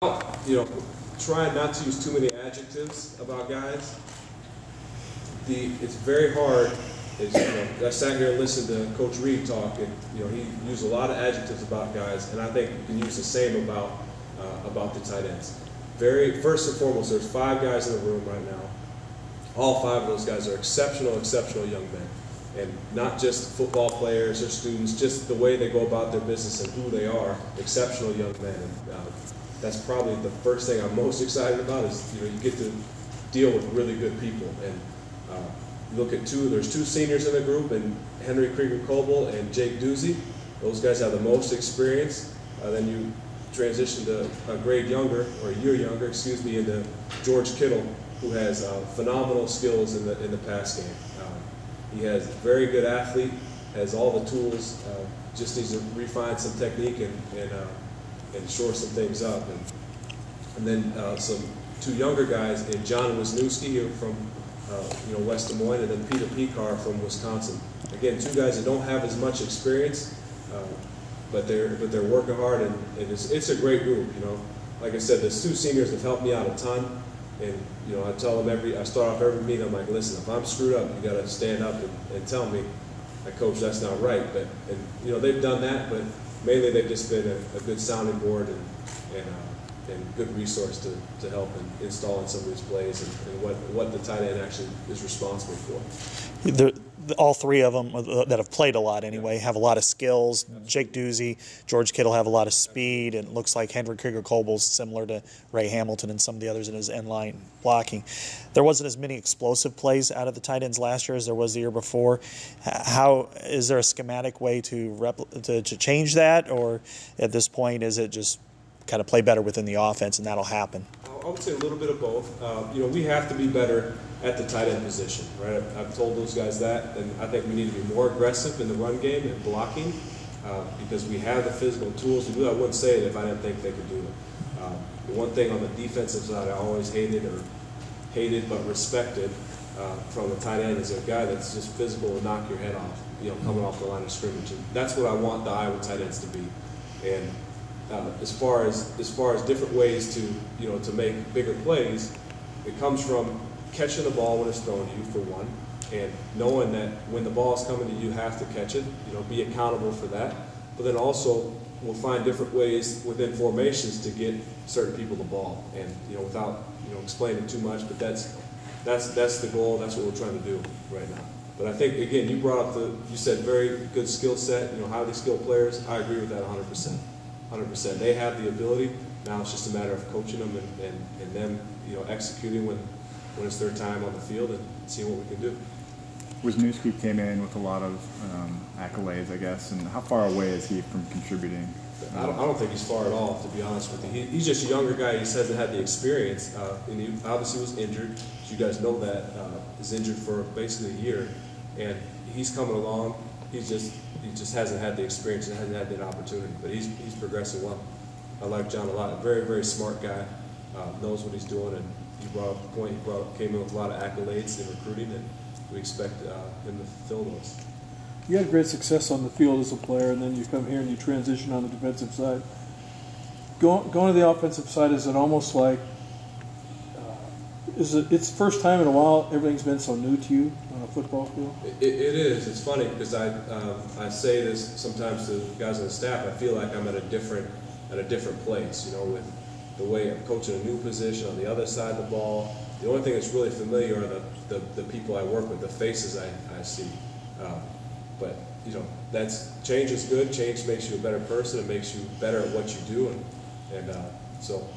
You know, trying not to use too many adjectives about guys. It's very hard. I sat here and listened to Coach Reed talk, and he used a lot of adjectives about guys, and I think you can use the same about the tight ends. First and foremost, there's 5 guys in the room right now. All 5 of those guys are exceptional young men, and not just football players or students, just the way they go about their business and who they are. Exceptional young men. That's probably the first thing I'm most excited about is you get to deal with really good people. And look at there's 2 seniors in the group, and Henry Krieger-Coble and Jake Doozy. Those guys have the most experience. Then you transition to a grade younger, or a year younger, excuse me, into George Kittle, who has phenomenal skills in the pass game. He has very good athlete, has all the tools, just needs to refine some technique and shore some things up. And then some 2 younger guys, and John Wisniewski from West Des Moines, and then Peter Pekar from Wisconsin. Again, 2 guys that don't have as much experience, but they're working hard, and it's a great group. Like I said, those 2 seniors have helped me out a ton, and I tell them I start off every meeting, I'm like, listen, if I'm screwed up, you got to stand up and tell me, Coach, that's not right. And they've done that, but mainly they've just been a good sounding board and good resource to help in installing some of these plays and what the tight end actually is responsible for. All 3 of them that have played a lot anyway have a lot of skills. Jake Doozy, George Kittle have a lot of speed, and it looks like Henry Krieger-Coble's similar to Ray Hamilton and some of the others in his end line blocking. There wasn't as many explosive plays out of the tight ends last year as there was the year before. How is there a schematic way to change that, or at this point is it just kind of play better within the offense and that'll happen? I would say a little bit of both. We have to be better at the tight end position, right? I've told those guys that, and I think we need to be more aggressive in the run game and blocking because we have the physical tools to do it. I wouldn't say it if I didn't think they could do it. The one thing on the defensive side I always hated but respected from the tight end is a guy that's just physical and knock your head off, coming off the line of scrimmage. And that's what I want the Iowa tight ends to be. And as far as different ways to make bigger plays, it comes from catching the ball when it's thrown to you, for one, and knowing that when the ball is coming to you, you have to catch it. Be accountable for that. But then also, we'll find different ways within formations to get certain people the ball, and without explaining too much. But that's the goal. That's what we're trying to do right now. But I think again, you brought up you said very good skill set. Highly skilled players. I agree with that 100%. 100%. They have the ability. Now it's just a matter of coaching them and them, executing when it's their time on the field and seeing what we can do. Wisniewski came in with a lot of accolades, I guess. And how far away is he from contributing? I don't think he's far at all, to be honest with you. He's just a younger guy. He just hasn't had the experience. And he obviously was injured. You guys know that. He's injured for basically a year. And he's coming along. He just hasn't had the experience and hasn't had that opportunity. But he's progressing well. I like John a lot. A very, very smart guy. Knows what he's doing. And he brought up the point. Came in with a lot of accolades in recruiting, and we expect him to fulfill those. You had great success on the field as a player, and then you come here and you transition on the defensive side. Going to the offensive side, is it almost like it's the first time in a while everything's been so new to you on a football field? It is. It's funny because I say this sometimes to guys on the staff. I feel like I'm at a different place, with the way I'm coaching a new position on the other side of the ball. The only thing that's really familiar are the people I work with, the faces I see. But that's change is good. Change makes you a better person. It makes you better at what you do, and so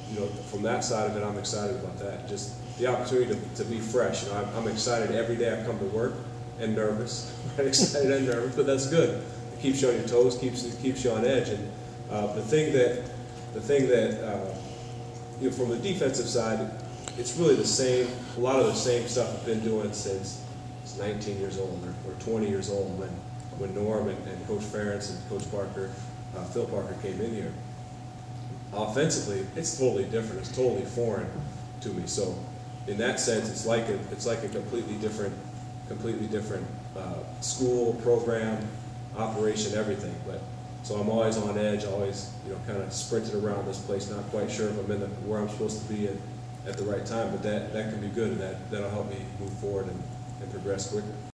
from that side of it, I'm excited about that. Just the opportunity to be fresh. I'm excited every day I come to work, and nervous, right? Excited and nervous, but that's good. It keeps you on your toes, keeps you on edge. And the thing that from the defensive side, it's really the same. A lot of the same stuff I've been doing since 19 years old or 20 years old when Norm and Coach Ferentz and Coach Parker, Phil Parker came in here. Offensively, it's totally different. It's totally foreign to me. So in that sense, it's like a completely different school, program, operation, everything. But So I'm always on edge, always, kind of sprinting around this place, not quite sure if I'm where I'm supposed to be at the right time, but that can be good, and that'll help me move forward and progress quicker.